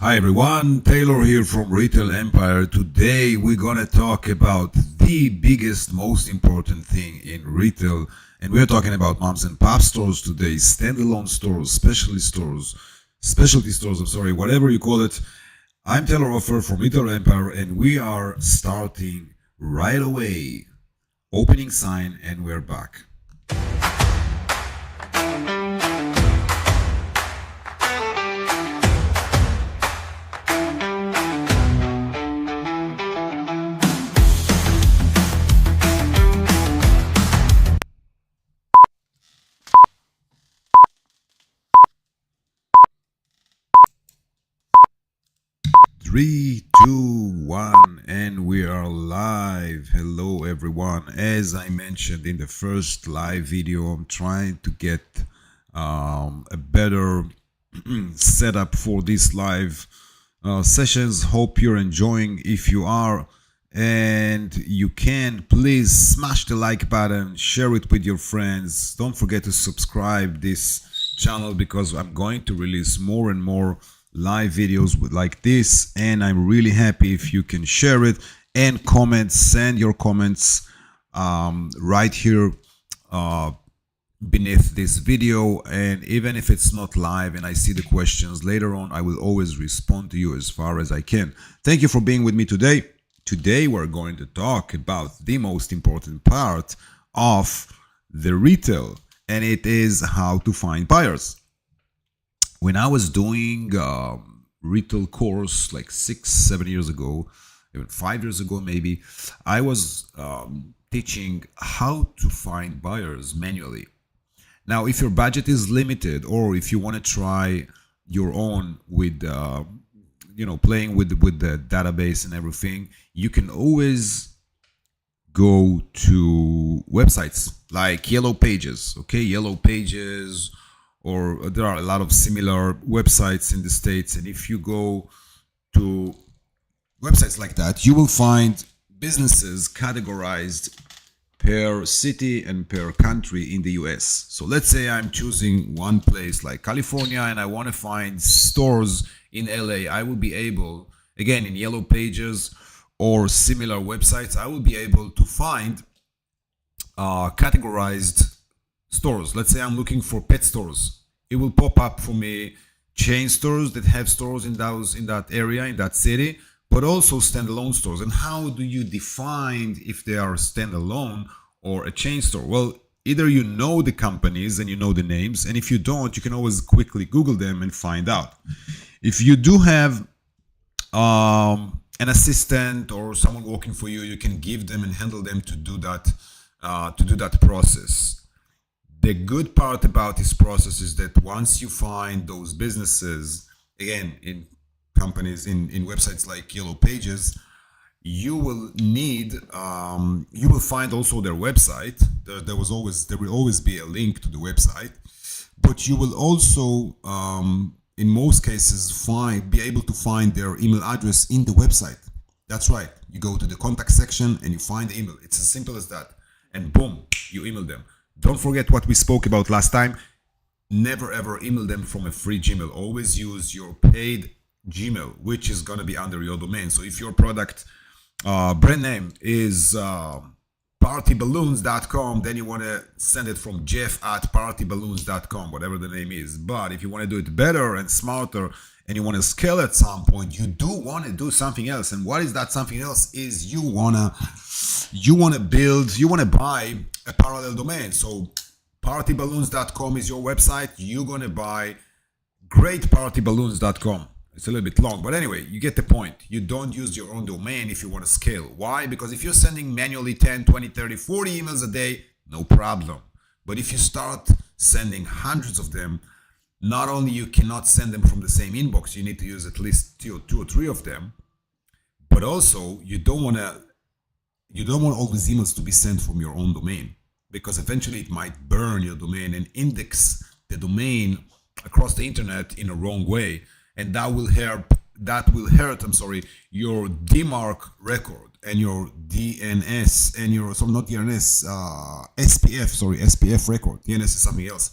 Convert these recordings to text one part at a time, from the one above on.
Hi everyone, Taylor here from Retail Empire. Today we're gonna talk about the biggest, most important thing in retail, and we're talking about moms and pop stores today, standalone stores, specialty stores, whatever you call it. I'm Taylor Offer from Retail Empire, and we are starting right away. Opening sign, and we're back. 3, 2, 1, and we are live. Hello everyone. As I mentioned in the first live video, I'm trying to get a better setup for these live sessions. Hope you're enjoying. If you are and you can, please smash the like button, share it with your friends. Don't forget to subscribe this channel because I'm going to release more and more live videos like this, and I'm really happy if you can share it and comment. Send your comments right here beneath this video, and even if it's not live and I see the questions later on, I will always respond to you as far as I can. Thank you for being with me today. Today we're going to talk about the most important part of the retail, and it is how to find buyers. When I was doing retail course like 6-7 years ago, even 5 years ago maybe, I was teaching how to find buyers manually. Now, if your budget is limited, or if you want to try your own with playing with the database and everything, you can always go to websites like Yellow Pages. Okay, Yellow Pages, or there are a lot of similar websites in the States, and if you go to websites like that, you will find businesses categorized per city and per country in the US. So let's say I'm choosing one place like California and I want to find stores in LA. I will be able, again, in Yellow Pages or similar websites, I will be able to find categorized stores. Let's say I'm looking for pet stores. It will pop up for me chain stores that have stores in that area, in that city, but also standalone stores. And how do you define if they are standalone or a chain store? Well, either you know the companies and you know the names, and if you don't, you can always quickly Google them and find out. If you do have an assistant or someone working for you, you can give them and handle them to do that process. The good part about this process is that once you find those businesses, again, in companies, in websites like Yellow Pages, you will find also their website. There will always be a link to the website, but you will also, in most cases, be able to find their email address in the website. That's right. You go to the contact section and you find the email. It's as simple as that. And boom, you email them. Don't forget what we spoke about last time. Never ever email them from a free Gmail. Always use your paid Gmail, which is going to be under your domain. So if your product brand name is partyballoons.com, then you want to send it from jeff@partyballoons.com, whatever the name is. But if you want to do it better and smarter and you want to scale at some point, you do want to do something else. And what is that something else? Is you want to buy a parallel domain. So partyballoons.com is your website. You're going to buy greatpartyballoons.com. It's a little bit long, but anyway, you get the point. You don't use your own domain if you want to scale. Why? Because if you're sending manually 10, 20, 30, 40 emails a day, no problem. But if you start sending hundreds of them, not only you cannot send them from the same inbox, you need to use at least two or three of them, but also you don't want all these emails to be sent from your own domain, because eventually it might burn your domain and index the domain across the internet in a wrong way. And that will hurt your DMARC record and your DNS and your SPF record. DNS is something else.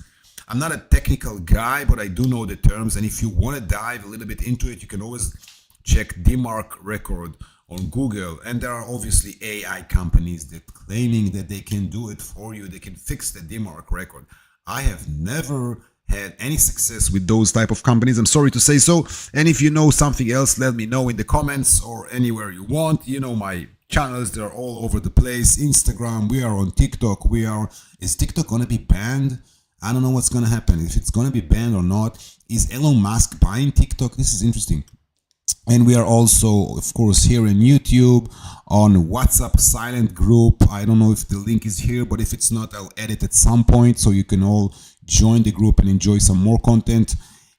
I'm not a technical guy, but I do know the terms. And if you want to dive a little bit into it, you can always check DMARC record on Google. And there are obviously AI companies that claiming that they can do it for you. They can fix the DMARC record. I have never had any success with those type of companies. I'm sorry to say so. And if you know something else, let me know in the comments or anywhere you want. You know, my channels, they're all over the place. Instagram, we are on TikTok. Is TikTok going to be banned? I don't know what's going to happen. If it's going to be banned or not. Is Elon Musk buying TikTok? This is interesting. And we are also, of course, here in YouTube, on WhatsApp silent group. I don't know if the link is here, but if it's not, I'll add it at some point so you can all join the group and enjoy some more content.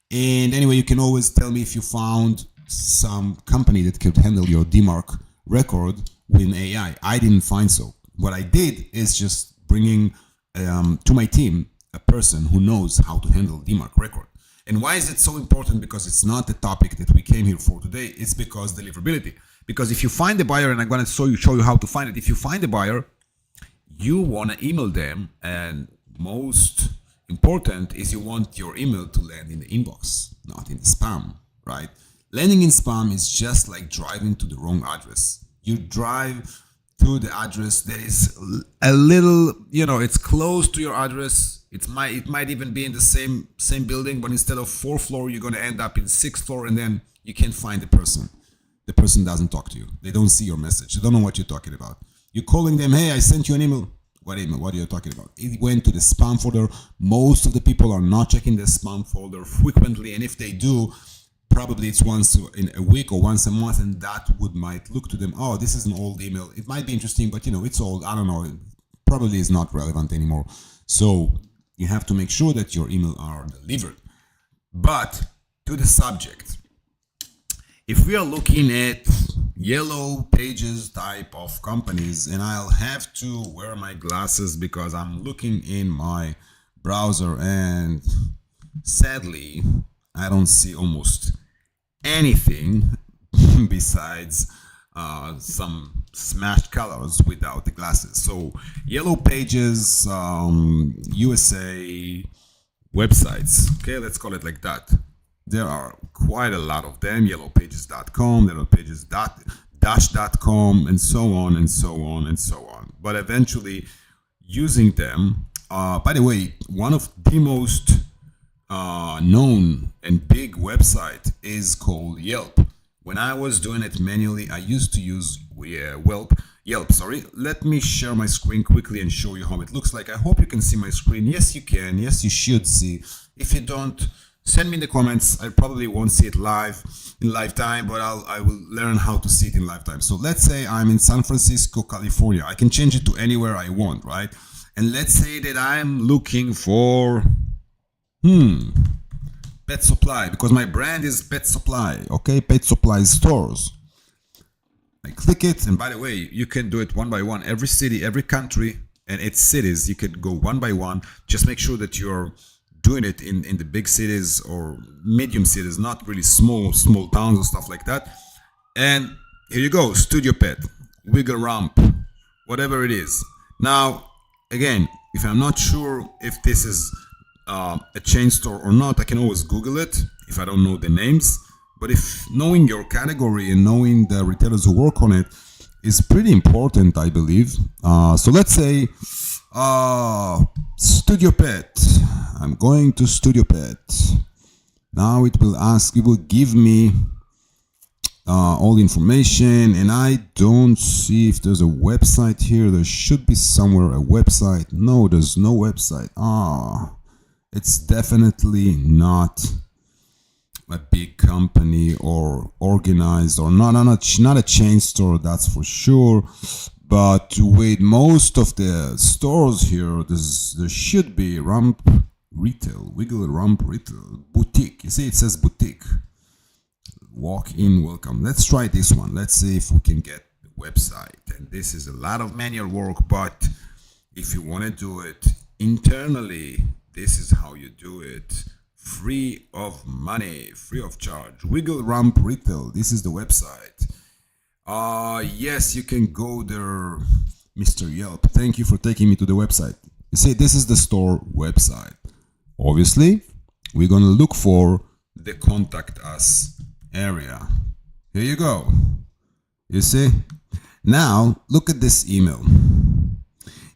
And anyway, you can always tell me if you found some company that could handle your DMARC record with AI. I didn't find so. What I did is just bringing to my team a person who knows how to handle DMARC record. And why is it so important? Because it's not the topic that we came here for today. It's because deliverability. Because if you find the buyer, and I'm going to show you how to find it. If you find the buyer, you want to email them. And most important is you want your email to land in the inbox, not in the spam, right? Landing in spam is just like driving to the wrong address. You drive to the address that is a little, it's close to your address. It might even be in the same building, but instead of 4th floor, you're going to end up in 6th floor, and then you can't find the person. The person doesn't talk to you. They don't see your message. They don't know what you're talking about. You're calling them, hey, I sent you an email. What email? What are you talking about? It went to the spam folder. Most of the people are not checking the spam folder frequently, and if they do, probably it's once in a week or once a month, and that might look to them, oh, this is an old email. It might be interesting, but it's old. I don't know. It probably is not relevant anymore. So you have to make sure that your email are delivered. But to the subject, if we are looking at yellow pages type of companies, and I'll have to wear my glasses because I'm looking in my browser, and sadly, I don't see almost anything besides some smashed colors without the glasses. So yellow pages, USA websites, okay, let's call it like that. There are quite a lot of them. Yellowpages.com, yellowpages.com, and so on and so on and so on. But eventually using them, by the way, one of the most known and big website is called Yelp. When I was doing it manually, I used to use Yelp. Let me share my screen quickly and show you how it looks like. I hope you can see my screen. Yes, you can. Yes, you should see. If you don't, send me in the comments. I probably won't see it in lifetime, but I will learn how to see it in lifetime. So let's say I'm in San Francisco, California. I can change it to anywhere I want, right? And let's say that I'm looking for pet supply, because my brand is pet supply, okay? Pet supply stores. I click it, and by the way, you can do it one by one. Every city, every country, and its cities, you can go one by one. Just make sure that you're doing it in the big cities or medium cities, not really small towns or stuff like that. And here you go, Studio Pet, Wiggle Ramp, whatever it is. Now, again, if I'm not sure if this is a chain store or not, I can always Google it if I don't know the names. But if knowing your category and knowing the retailers who work on it is pretty important, I believe. So let's say Studio Pet. I'm going to Studio Pet. Now it will give me all the information, and I don't see if there's a website here. There should be somewhere a website. No, there's no website. It's definitely not a big company or organized, or not a chain store, that's for sure. But with most of the stores here, there should be Ramp Retail, Wiggle Ramp Retail, Boutique. You see, it says Boutique. Walk in, welcome. Let's try this one. Let's see if we can get the website. And this is a lot of manual work, but if you want to do it internally, this is how you do it. Free of money, free of charge. Wiggle Ramp Retail. This is the website. Yes, you can go there, Mr. Yelp. Thank you for taking me to the website. You see, this is the store website. Obviously, we're going to look for the contact us area. Here you go. You see? Now, look at this email.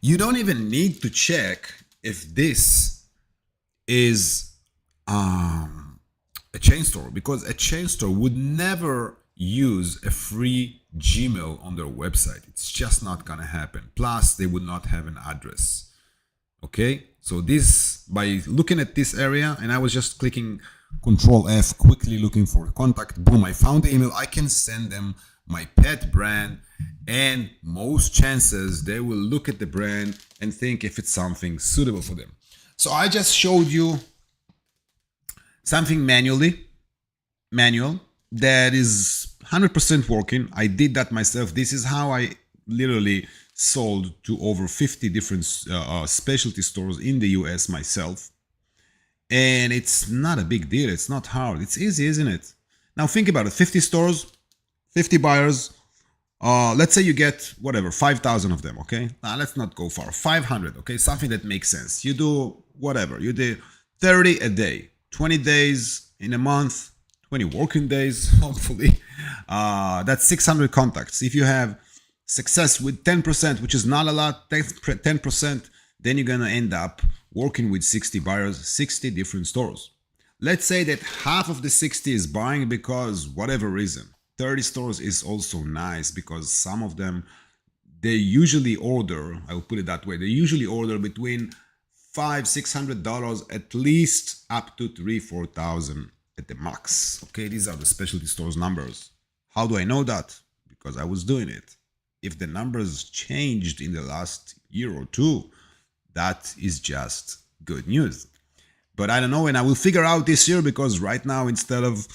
You don't even need to check if this is a chain store, because a chain store would never use a free Gmail on their website. It's just not going to happen. Plus, they would not have an address. Okay, so this, by looking at this area, and I was just clicking Control F, quickly looking for a contact, boom, I found the email. I can send them my pet brand, and most chances they will look at the brand and think if it's something suitable for them. So I just showed you something manual that is 100% working. I did that myself. This is how I literally sold to over 50 different specialty stores in the US myself. And it's not a big deal. It's not hard. It's easy, isn't it? Now think about it. 50 stores, 50 buyers. Let's say you get whatever, 5,000 of them, okay? Now let's not go far. 500, okay? Something that makes sense. You do whatever. You do 30 a day, 20 days in a month, 20 working days, hopefully. That's 600 contacts. If you have success with 10%, which is not a lot, 10%, then you're going to end up working with 60 buyers, 60 different stores. Let's say that half of the 60 is buying because whatever reason. 30 stores is also nice because some of them, they usually order, I will put it that way, they usually order between $500-$600 at least, up to $3,000-$4,000 at the max. Okay, these are the specialty stores numbers. How do I know that? Because I was doing it. If the numbers changed in the last year or two, that is just good news. But I don't know, and I will figure out this year, because right now, instead of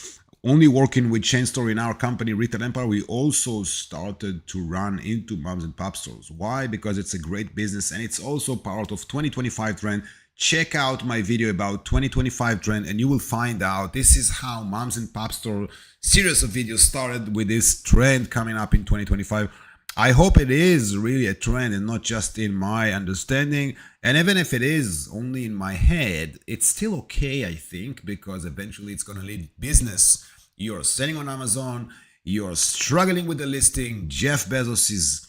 only working with chain store in our company, Retail Empire, we also started to run into moms and pop stores. Why? Because it's a great business and it's also part of 2025 trend. Check out my video about 2025 trend and you will find out this is how moms and pop store series of videos started with this trend coming up in 2025. I hope it is really a trend and not just in my understanding. And even if it is only in my head, it's still okay, I think, because eventually it's going to lead business. You're selling on Amazon, you're struggling with the listing, Jeff Bezos is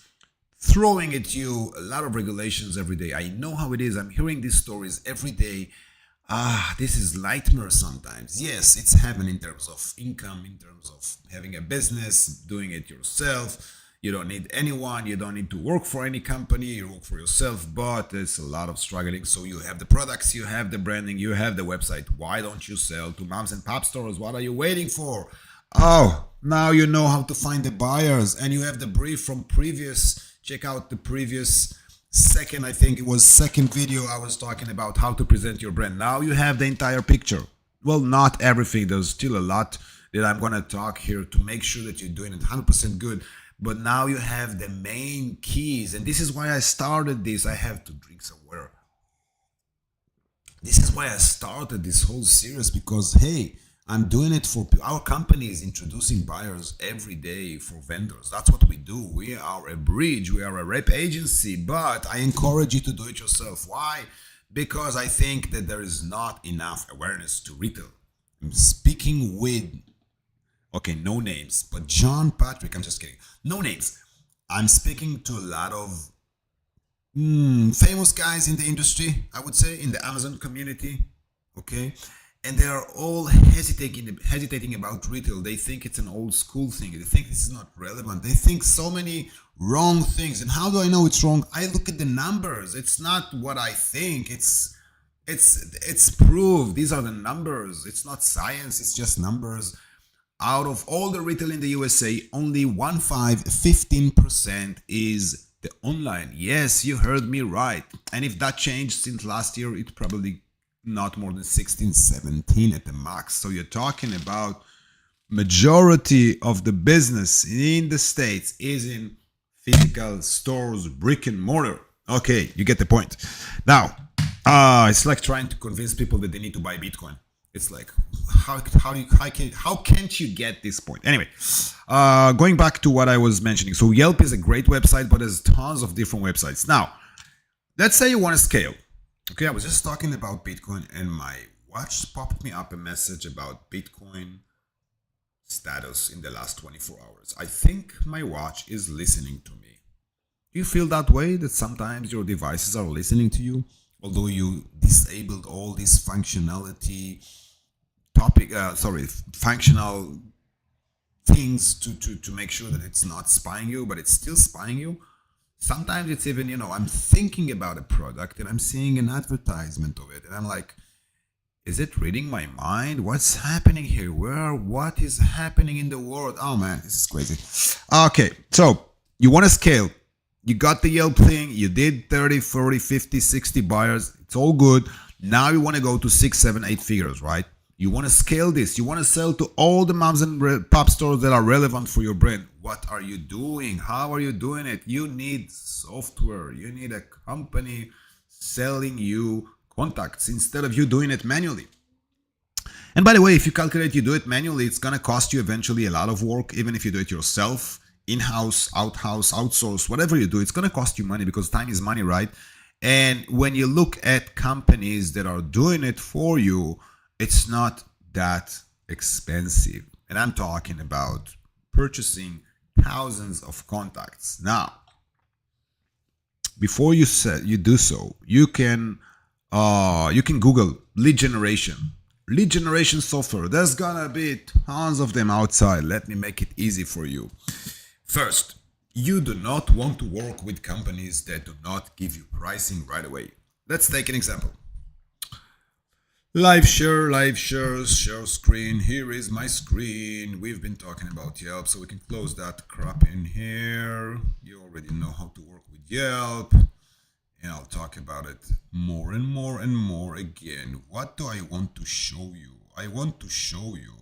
throwing at you a lot of regulations every day. I know how it is. I'm hearing these stories every day. This is nightmare sometimes. Yes, it's heaven in terms of income, in terms of having a business, doing it yourself. You don't need anyone. You don't need to work for any company. You work for yourself, but there's a lot of struggling. So you have the products, you have the branding, you have the website. Why don't you sell to moms and pop stores? What are you waiting for? Oh, now you know how to find the buyers and you have the brief from previous. Check out the previous second video I was talking about how to present your brand. Now you have the entire picture. Well, not everything. There's still a lot that I'm going to talk here to make sure that you're doing it 100% good. But now you have the main keys. And this is why I started this. I have to drink some water. This is why I started this whole series, because, hey, I'm doing it for our company is introducing buyers every day for vendors. That's what we do. We are a bridge. We are a rep agency. But I encourage you to do it yourself. Why? Because I think that there is not enough awareness to retail. I'm speaking with, okay, no names, but John Patrick, I'm just kidding. No names. I'm speaking to a lot of famous guys in the industry, I would say, in the Amazon community, okay? And they are all hesitating about retail. They think it's an old school thing. They think this is not relevant. They think so many wrong things. And how do I know it's wrong? I look at the numbers. It's not what I think. It's proved. These are the numbers. It's not science. It's just numbers. Out of all the retail in the USA, only 15% is the online. Yes, you heard me right. And if that changed since last year, it probably not more than 16, 17 at the max. So you're talking about majority of the business in the States is in physical stores, brick and mortar. Okay, you get the point. Now, it's like trying to convince people that they need to buy Bitcoin. It's like, how can't you get this point? Anyway, going back to what I was mentioning. So Yelp is a great website, but there's tons of different websites. Now, let's say you want to scale. Okay, I was just talking about Bitcoin and my watch popped me up a message about Bitcoin status in the last 24 hours. I think my watch is listening to me. Do you feel that way, that sometimes your devices are listening to you? Although you disabled all this functionality, functional things to make sure that it's not spying you, but it's still spying you. Sometimes it's even, I'm thinking about a product and I'm seeing an advertisement of it and I'm like, is it reading my mind? What's happening here? What is happening in the world? Oh man, this is crazy. Okay, so you want to scale. You got the Yelp thing. You did 30, 40, 50, 60 buyers. It's all good. Now you want to go to 6, 7, 8 figures, right? You want to scale this. You want to sell to all the moms and pop stores that are relevant for your brand. What are you doing? How are you doing it? You need software. You need a company selling you contacts instead of you doing it manually. And by the way, if you calculate you do it manually, it's going to cost you eventually a lot of work. Even if you do it yourself, in-house, out-house, outsource, whatever you do, it's going to cost you money because time is money, right? And when you look at companies that are doing it for you, it's not that expensive. And I'm talking about purchasing thousands of contacts. Now, before you do so, you can Google lead generation software. There's gonna be tons of them outside. Let me make it easy for you. First, you do not want to work with companies that do not give you pricing right away. Let's take an example. Live shares, share screen. Here is my screen. We've been talking about Yelp, so we can close that crap in here. You already know how to work with Yelp. And I'll talk about it more and more and more again. What do I want to show you? I want to show you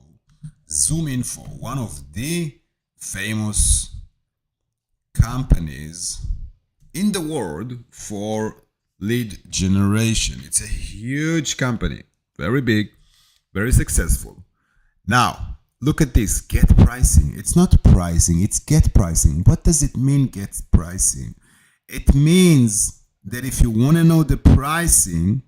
ZoomInfo, one of the famous companies in the world for lead generation. It's a huge company, very big, very successful. Now, look at this, get pricing. It's not pricing, it's get pricing. What does it mean, get pricing? It means that if you want to know the pricing,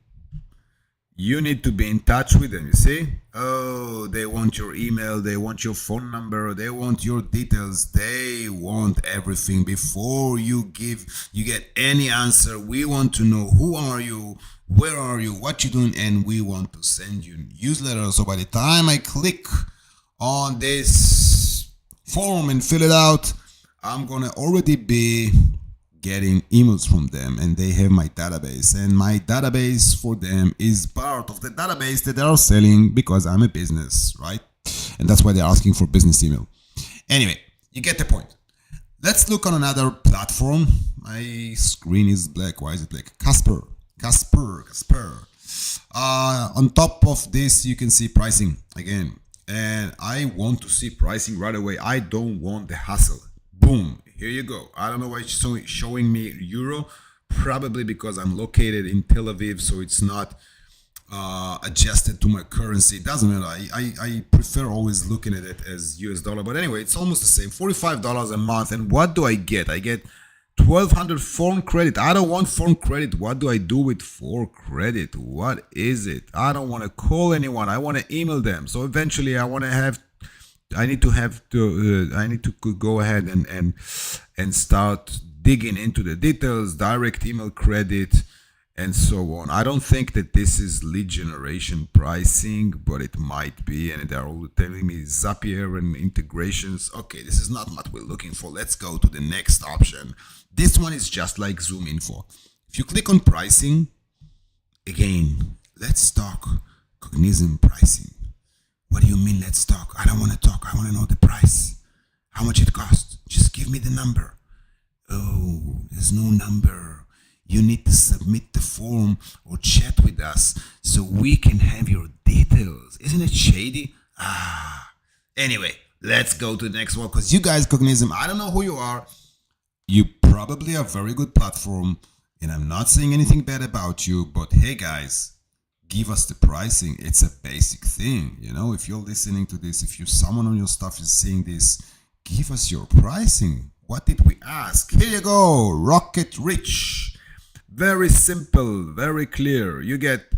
you need to be in touch with them. You see? Oh, they want your email, they want your phone number, they want your details, they want everything before you get any answer. We want to know who are you, where are you, what you doing, and we want to send you newsletter. So by the time I click on this form and fill it out, I'm gonna already be getting emails from them, and they have my database, and my database for them is part of the database that they are selling because I'm a business, right? And that's why they're asking for business email. Anyway, you get the point. Let's look on another platform. My screen is black. Why is it black? Casper. On top of this, you can see pricing again, and I want to see pricing right away. I don't want the hassle. Boom. Here you go. I don't know why it's showing me euro. Probably because I'm located in Tel Aviv, so it's not adjusted to my currency. It doesn't matter. I prefer always looking at it as US dollar. But anyway, it's almost the same. $45 a month. And what do I get? I get 1,200 phone credit. I don't want phone credit. What do I do with phone credit? What is it? I don't want to call anyone. I want to email them. So eventually I need to go ahead and start digging into the details, direct email credit, and so on. I don't think that this is lead generation pricing, but it might be, and they're all telling me Zapier and integrations. Okay, this is not what we're looking for. Let's go to the next option. This one is just like ZoomInfo. If you click on pricing, again, let's talk Cognizant pricing. What do you mean, let's talk? I don't want to talk. I want to know the price. How much it costs. Just give me the number. Oh, there's no number. You need to submit the form or chat with us so we can have your details. Isn't it shady? Anyway, let's go to the next one because you guys, Cognizant, I don't know who you are. You probably have a very good platform, and I'm not saying anything bad about you, but hey guys, give us the pricing. It's a basic thing. If you're listening to this, if someone on your staff is seeing this, give us your pricing. What did we ask? Here you go. Rocket Rich. Very simple, very clear. You get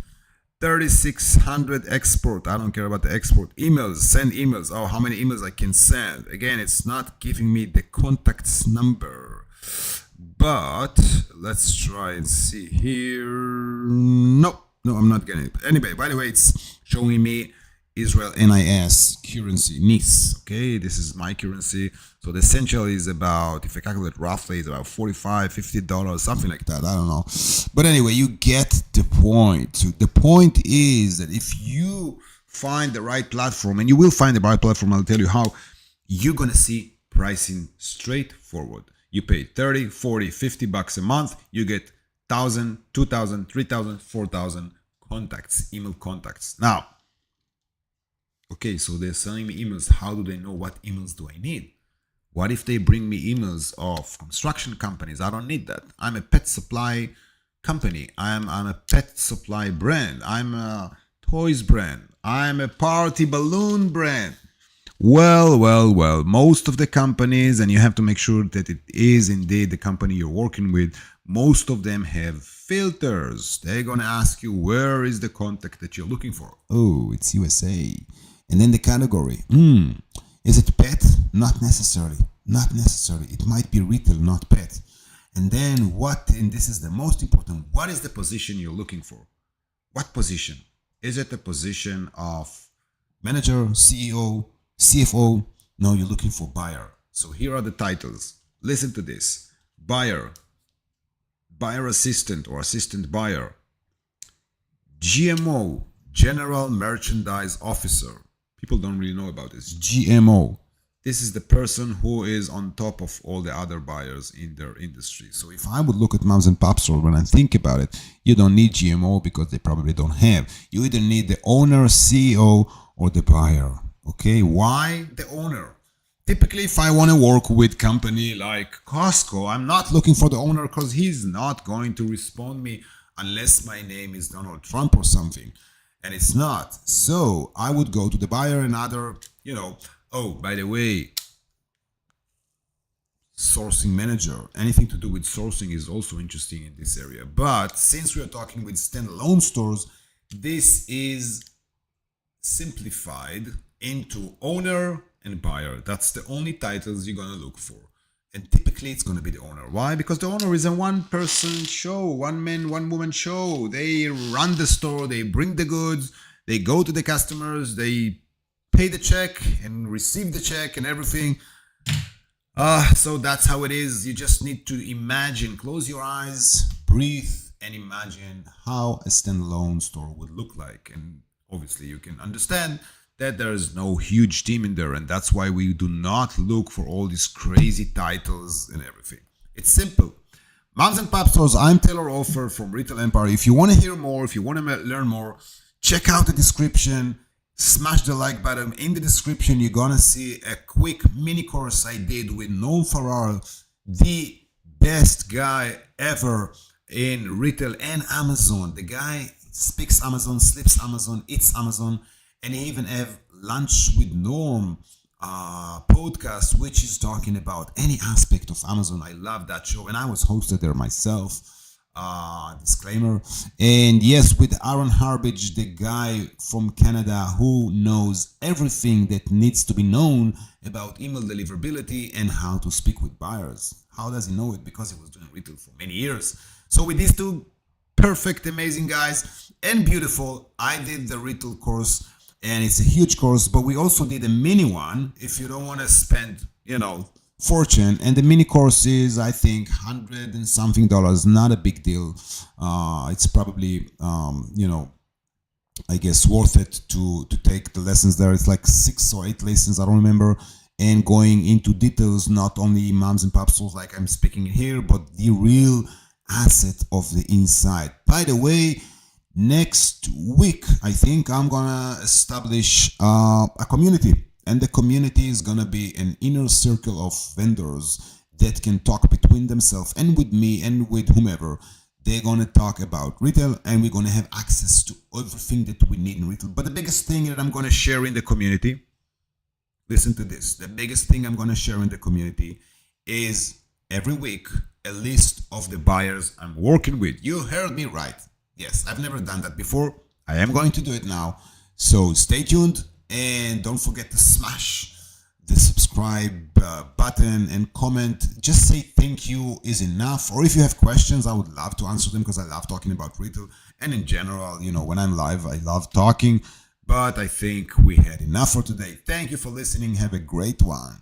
3600 export. I don't care about the export. Emails, send emails. Oh, how many emails I can send. Again, it's not giving me the contacts number. But let's try and see here. No, I'm not getting it. Anyway, by the way, it's showing me Israel NIS currency, NIS. Okay, this is my currency. So the essential is about, if I calculate roughly, it's about $45, $50, something like that. I don't know. But anyway, you get the point. So the point is that if you find the right platform, and you will find the right platform, I'll tell you how, you're going to see pricing straightforward. You pay 30, 40, 50 bucks a month. You get 1,000, 2,000, 3,000, 4,000 contacts, email contacts. Now, okay, so they're selling me emails. How do they know what emails do I need? What if they bring me emails of construction companies? I don't need that. I'm a pet supply company. I'm a pet supply brand. I'm a toys brand. I'm a party balloon brand. Well, most of the companies, and you have to make sure that it is indeed the company you're working with, most of them have filters. They're going to ask you, where is the contact that you're looking for? Oh, it's USA. And then the category. Is it pet? Not necessarily. Not necessarily. It might be retail, not pet. And then what, and this is the most important, what is the position you're looking for? What position? Is it a position of manager, CEO, CFO? No, you're looking for buyer. So here are the titles. Listen to this. Buyer, buyer assistant or assistant buyer, GMO, General Merchandise Officer. People don't really know about this. GMO. This is the person who is on top of all the other buyers in their industry. So if I would look at moms and pop stores, when I think about it, you don't need GMO because they probably don't have. You either need the owner, CEO, or the buyer. Okay, why the owner? Typically, if I want to work with company like Costco, I'm not looking for the owner because he's not going to respond me unless my name is Donald Trump or something. And it's not. So I would go to the buyer and other, oh, by the way, sourcing manager. Anything to do with sourcing is also interesting in this area. But since we are talking with standalone stores, this is simplified into owner and buyer. That's the only titles you're going to look for. And typically it's going to be the owner. Why? Because the owner is a one-person show, one-man, one-woman show. They run the store, they bring the goods, they go to the customers, they pay the check and receive the check and everything. So that's how it is. You just need to imagine, close your eyes, breathe, and imagine how a standalone store would look like. And obviously you can understand that there is no huge team in there, and that's why we do not look for all these crazy titles and everything. It's simple. Moms and pop stores, I'm Taylor Offer from Retail Empire. If you want to hear more, if you want to learn more, check out the description, smash the like button. In the description, you're going to see a quick mini course I did with Noam Farrar, the best guy ever in retail and Amazon. The guy speaks Amazon, sleeps Amazon, eats Amazon. And he even have Lunch with Norm podcast, which is talking about any aspect of Amazon. I love that show, and I was hosted there myself. Disclaimer. And yes, with Aaron Harbage, the guy from Canada who knows everything that needs to be known about email deliverability and how to speak with buyers. How does he know it? Because he was doing retail for many years. So with these two perfect, amazing guys and beautiful, I did the retail course. And it's a huge course, but we also did a mini one if you don't want to spend, fortune. And the mini course is, I think, $100 and something, not a big deal. It's probably, I guess worth it to take the lessons there. It's like 6 or 8 lessons, I don't remember. And going into details, not only moms and pop stores like I'm speaking here, but the real asset of the inside. By the way, next week, I think I'm gonna establish a community, and the community is gonna be an inner circle of vendors that can talk between themselves and with me and with whomever. They're gonna talk about retail, and we're gonna have access to everything that we need in retail. But the biggest thing that I'm gonna share in the community, listen to this, the biggest thing I'm gonna share in the community is every week a list of the buyers I'm working with. You heard me right. Yes, I've never done that before. I am going to do it now. So stay tuned and don't forget to smash the subscribe button and comment. Just say thank you is enough. Or if you have questions, I would love to answer them because I love talking about retail. And in general, when I'm live, I love talking. But I think we had enough for today. Thank you for listening. Have a great one.